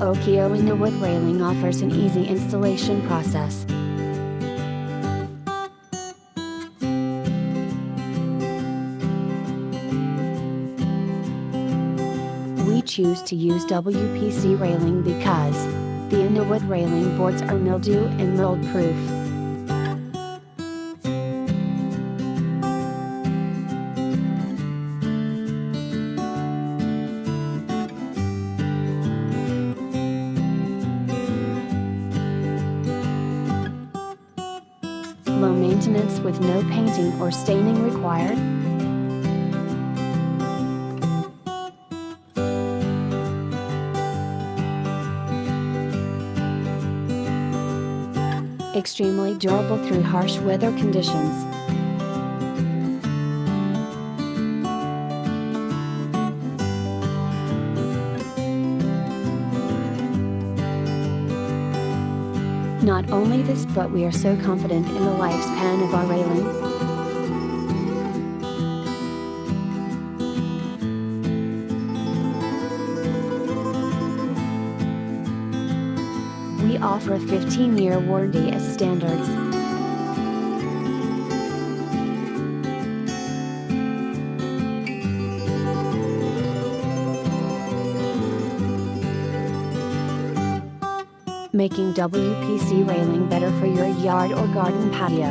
Oakio Wood railing offers an easy installation process. We choose to use WPC railing because the Wood railing boards are mildew and mold proof. Low maintenance with no painting or staining required. Extremely durable through harsh weather conditions. Not only this, but we are so confident in the lifespan of our railing. We offer a 15-year warranty as standards. Making WPC railing better for your yard or garden patio.